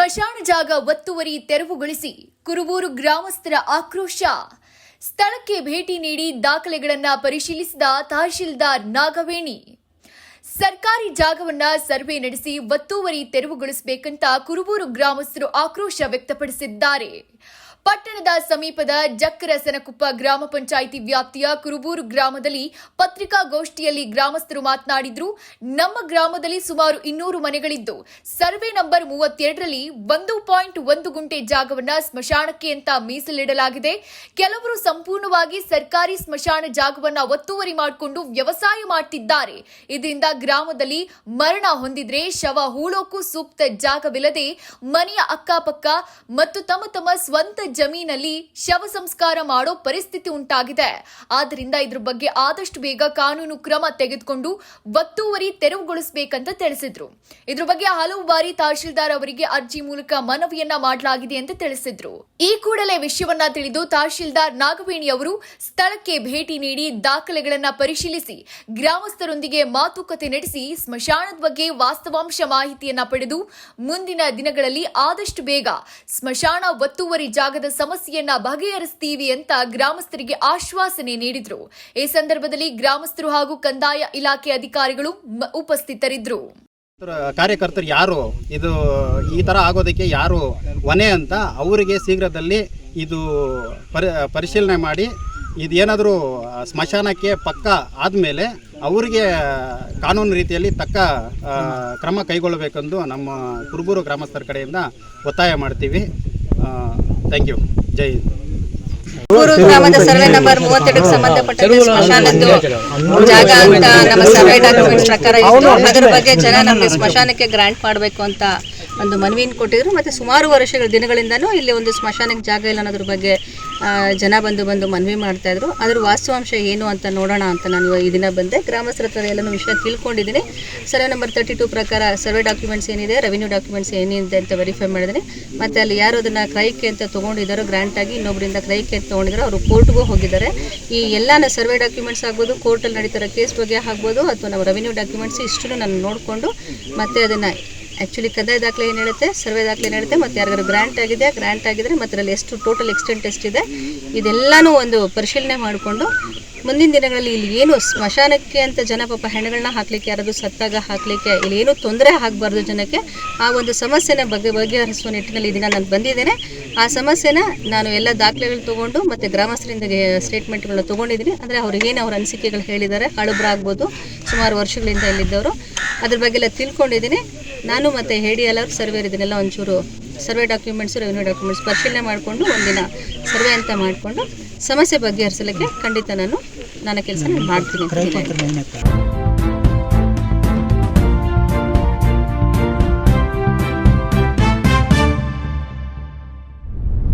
ಸ್ಮಶಾನ ಜಾಗ ಒತ್ತುವರಿ ತೆರವುಗೊಳಿಸಿ ಕುರುಬೂರು ಗ್ರಾಮಸ್ಥರ ಆಕ್ರೋಶ. ಸ್ಥಳಕ್ಕೆ ಭೇಟಿ ನೀಡಿ ದಾಖಲೆಗಳನ್ನು ಪರಿಶೀಲಿಸಿದ ತಹಶೀಲ್ದಾರ್ ನಾಗವೇಣಿ. ಸರ್ಕಾರಿ ಜಾಗವನ್ನ ಸರ್ವೆ ನಡೆಸಿ ಒತ್ತುವರಿ ತೆರವುಗೊಳಿಸಬೇಕಂತ ಕುರುಬೂರು ಗ್ರಾಮಸ್ಥರು ಆಕ್ರೋಶ ವ್ಯಕ್ತಪಡಿಸಿದ್ದಾರೆ. ಪಟ್ಟಣದ ಸಮೀಪದ ಜಕ್ಕರಸನಕುಪ್ಪ ಗ್ರಾಮ ಪಂಚಾಯಿತಿ ವ್ಯಾಪ್ತಿಯ ಕುರುಬೂರು ಗ್ರಾಮದಲ್ಲಿ ಪತ್ರಿಕಾಗೋಷ್ಠಿಯಲ್ಲಿ ಗ್ರಾಮಸ್ಥರು ಮಾತನಾಡಿದ್ರು. ನಮ್ಮ ಗ್ರಾಮದಲ್ಲಿ ಸುಮಾರು 200 ಮನೆಗಳಿದ್ದು ಸರ್ವೆ ನಂಬರ್ 32ರಲ್ಲಿ 1.1 ಗುಂಟೆ ಜಾಗವನ್ನ ಸ್ಮಶಾನಕ್ಕೆ ಅಂತ ಮೀಸಲಿಡಲಾಗಿದೆ. ಕೆಲವರು ಸಂಪೂರ್ಣವಾಗಿ ಸರ್ಕಾರಿ ಸ್ಮಶಾನ ಜಾಗವನ್ನ ಒತ್ತುವರಿ ಮಾಡಿಕೊಂಡು ವ್ಯವಸಾಯ ಮಾಡ್ತಿದ್ದಾರೆ. ಇದರಿಂದ ಗ್ರಾಮದಲ್ಲಿ ಮರಣ ಹೊಂದಿದ್ರೆ ಶವ ಹೂಳೋಕು ಸೂಕ್ತ ಜಾಗವಿಲ್ಲದೆ ಮನೆಯ ಅಕ್ಕಪಕ್ಕ ಮತ್ತು ತಮ್ಮ ಸ್ವಂತ ಜಮೀನಲ್ಲಿ ಶವ ಸಂಸ್ಕಾರ ಮಾಡೋ ಪರಿಸ್ಥಿತಿ ಉಂಟಾಗಿದೆ. ಆದ್ದರಿಂದ ಇದ್ರ ಬಗ್ಗೆ ಆದಷ್ಟು ಬೇಗ ಕಾನೂನು ಕ್ರಮ ತೆಗೆದುಕೊಂಡು ಒತ್ತುವರಿ ತೆರವುಗೊಳಿಸಬೇಕಂತ ತಿಳಿಸಿದ್ರು. ಇದ್ರ ಬಗ್ಗೆ ಹಲವು ಬಾರಿ ತಹಶೀಲ್ದಾರ್ ಅವರಿಗೆ ಅರ್ಜಿ ಮೂಲಕ ಮನವಿಯನ್ನ ಮಾಡಲಾಗಿದೆ ಅಂತ ತಿಳಿಸಿದ್ರು. ಈ ಕೂಡಲೇ ವಿಷಯವನ್ನ ತಿಳಿದು ತಹಶೀಲ್ದಾರ್ ನಾಗವೇಣಿ ಅವರು ಸ್ಥಳಕ್ಕೆ ಭೇಟಿ ನೀಡಿ ದಾಖಲೆಗಳನ್ನ ಪರಿಶೀಲಿಸಿ ಗ್ರಾಮಸ್ಥರೊಂದಿಗೆ ಮಾತುಕತೆ ನಡೆಸಿ ಸ್ಮಶಾನದ ಬಗ್ಗೆ ವಾಸ್ತವಾಂಶ ಮಾಹಿತಿಯನ್ನ ಪಡೆದು ಮುಂದಿನ ದಿನಗಳಲ್ಲಿ ಆದಷ್ಟು ಬೇಗ ಸ್ಮಶಾನ ಒತ್ತುವರಿ ಜಾಗದ ಸಮಸ್ಯೆಯನ್ನ ಬಗೆಹರಿಸ್ತೀವಿ ಅಂತ ಗ್ರಾಮಸ್ಥರಿಗೆ ಆಶ್ವಾಸನೆ ನೀಡಿದ್ರು. ಈ ಸಂದರ್ಭದಲ್ಲಿ ಗ್ರಾಮಸ್ಥರು ಹಾಗೂ ಕಂದಾಯ ಇಲಾಖೆ ಅಧಿಕಾರಿಗಳು ಉಪಸ್ಥಿತರಿದ್ದರು. ಕಾರ್ಯಕರ್ತರು ಯಾರು ಇದು ಈ ತರ ಆಗೋದಕ್ಕೆ ಯಾರು ಹೊಣೆ ಅಂತ ಅವರಿಗೆ ಶೀಘ್ರದಲ್ಲಿ ಇದು ಪರಿಶೀಲನೆ ಮಾಡಿ ಇದೇನಾದರೂ ಸ್ಮಶಾನಕ್ಕೆ ಪಕ್ಕ ಆದಮೇಲೆ ಅವರಿಗೆ ಕಾನೂನು ರೀತಿಯಲ್ಲಿ ತಕ್ಕ ಕ್ರಮ ಕೈಗೊಳ್ಳಬೇಕೆಂದು ನಮ್ಮ ಕುರುಬೂರು ಗ್ರಾಮಸ್ಥರ ಕಡೆಯಿಂದ ಒತ್ತಾಯ ಮಾಡ್ತೀವಿ. Thank you. ಜೈ ಹಿಂದ್. ಕುರುಬೂರು ಗ್ರಾಮದ ಸರ್ವೆ ನಂಬರ್ 32ಕ್ಕೆ ಸಂಬಂಧಪಟ್ಟಂತೆ ಸ್ಮಶಾನದ್ದು ಜಾಗ ಅಂತ ನಮ್ಮ ಸರ್ವೆ ಡಾಕ್ಯುಮೆಂಟ್ಸ್ ಪ್ರಕಾರ ಇತ್ತು. ಅದರ ಬಗ್ಗೆ ಜನ ನಮಗೆ ಸ್ಮಶಾನಕ್ಕೆ ಗ್ರಾಂಟ್ ಮಾಡಬೇಕು ಅಂತ ಒಂದು ಮನವಿಯನ್ನು ಕೊಟ್ಟಿದ್ರು. ಮತ್ತು ಸುಮಾರು ವರ್ಷಗಳ ದಿನಗಳಿಂದನೂ ಇಲ್ಲಿ ಒಂದು ಸ್ಮಶಾನಕ್ಕೆ ಜಾಗ ಇಲ್ಲ ಅನ್ನೋದ್ರ ಬಗ್ಗೆ ಜನ ಬಂದು ಮನವಿ ಮಾಡ್ತಾಯಿದ್ರು. ಅದ್ರ ವಾಸ್ತವಾಂಶ ಏನು ಅಂತ ನೋಡೋಣ ಅಂತ ನಾನು ಈ ದಿನ ಬಂದೆ. ಗ್ರಾಮಸ್ಥರ ಹತ್ರ ಎಲ್ಲನೂ ವಿಷಯ ತಿಳ್ಕೊಂಡಿದ್ದೀನಿ. ಸರ್ವೆ ನಂಬರ್ 32 ಪ್ರಕಾರ ಸರ್ವೆ ಡಾಕ್ಯುಮೆಂಟ್ಸ್ ಏನಿದೆ, ರೆವಿನ್ಯೂ ಡಾಕ್ಯುಮೆಂಟ್ಸ್ ಏನಿದೆ ಅಂತ ವೆರಿಫೈ ಮಾಡಿದ್ದೀನಿ. ಮತ್ತು ಅಲ್ಲಿ ಯಾರು ಅದನ್ನು ಕ್ರಯಕ್ಕೆ ಅಂತ ತೊಗೊಂಡಿದ್ದಾರೋ ಗ್ರಾಂಟ್ ಆಗಿ ಇನ್ನೊಬ್ಬರಿಂದ ಕ್ರಯಕ್ಕೆ ಅಂತ ತೊಗೊಂಡಿದ್ದಾರೋ ಅವರು ಕೋರ್ಟ್ಗೂ ಹೋಗಿದ್ದಾರೆ. ಈ ಎಲ್ಲ ಸರ್ವೆ ಡಾಕ್ಯುಮೆಂಟ್ಸ್ ಆಗ್ಬೋದು, ಕೋರ್ಟಲ್ಲಿ ನಡೀತಿರೋ ಕೇಸ್ ಬಗ್ಗೆ ಆಗ್ಬೋದು ಅಥವಾ ನಾವು ರೆವಿನ್ಯೂ ಡಾಕ್ಯುಮೆಂಟ್ಸ್ ಇಷ್ಟನ್ನು ನಾನು ನೋಡಿಕೊಂಡು ಮತ್ತು ಅದನ್ನು ಆ್ಯಕ್ಚುಲಿ ಕಂದಾಯ ದಾಖಲೆ ಏನು ಹೇಳುತ್ತೆ, ಸರ್ವೆ ದಾಖಲೆ ಏನು ಹೇಳುತ್ತೆ, ಮತ್ತು ಯಾರಿಗಾರು ಗ್ರಾಂಟ್ ಆಗಿದ್ರೆ ಮತ್ತು ಅದರಲ್ಲಿ ಎಷ್ಟು ಟೋಟಲ್ ಎಕ್ಸ್ಟೆಂಟ್ ಎಷ್ಟಿದೆ ಇದೆಲ್ಲನೂ ಒಂದು ಪರಿಶೀಲನೆ ಮಾಡಿಕೊಂಡು ಮುಂದಿನ ದಿನಗಳಲ್ಲಿ ಇಲ್ಲಿ ಏನು ಸ್ಮಶಾನಕ್ಕೆ ಅಂತ ಜನ ಪಾಪ ಹೆಣಗಳನ್ನ ಹಾಕಲಿಕ್ಕೆ, ಯಾರಾದರೂ ಸತ್ತಾಗ ಹಾಕಲಿಕ್ಕೆ ಇಲ್ಲಿ ಏನೂ ತೊಂದರೆ ಆಗಬಾರ್ದು ಜನಕ್ಕೆ, ಆ ಒಂದು ಸಮಸ್ಯೆನ ಬಗೆಹರಿಸುವ ನಿಟ್ಟಿನಲ್ಲಿ ಈ ದಿನ ನಾನು ಬಂದಿದ್ದೇನೆ. ಆ ಸಮಸ್ಯೆನ ನಾನು ಎಲ್ಲ ದಾಖಲೆಗಳು ತೊಗೊಂಡು ಮತ್ತು ಗ್ರಾಮಸ್ಥರಿಂದ ಸ್ಟೇಟ್ಮೆಂಟ್ಗಳನ್ನ ತೊಗೊಂಡಿದ್ದೀನಿ. ಅಂದರೆ ಅವ್ರಿಗೇನು ಅವ್ರ ಅನಿಸಿಕೆಗಳು ಹೇಳಿದ್ದಾರೆ, ಹಳಬ್ರಾಗ್ಬೋದು, ಸುಮಾರು ವರ್ಷಗಳಿಂದ ಇಲ್ಲಿದ್ದವರು, ಅದ್ರ ಬಗ್ಗೆ ಎಲ್ಲ ತಿಳ್ಕೊಂಡಿದ್ದೀನಿ. ನಾನು ಮತ್ತು ಹೇಡಿಯಲ್ಲ ಸರ್ವೇರ್ ಇದನ್ನೆಲ್ಲ ಒಂಚೂರು ಸರ್ವೆ ಡಾಕ್ಯುಮೆಂಟ್ಸು, ರೆವಿನ್ಯೂ ಡಾಕ್ಯುಮೆಂಟ್ಸ್ ಪರಿಶೀಲನೆ ಮಾಡಿಕೊಂಡು ಒಂದಿನ ಸರ್ವೆ ಅಂತ ಮಾಡಿಕೊಂಡು ಸಮಸ್ಯೆ ಬಗೆಹರಿಸಲಿಕ್ಕೆ ಖಂಡಿತ ನನ್ನ ಕೆಲಸ ಮಾಡ್ತೀನಿ.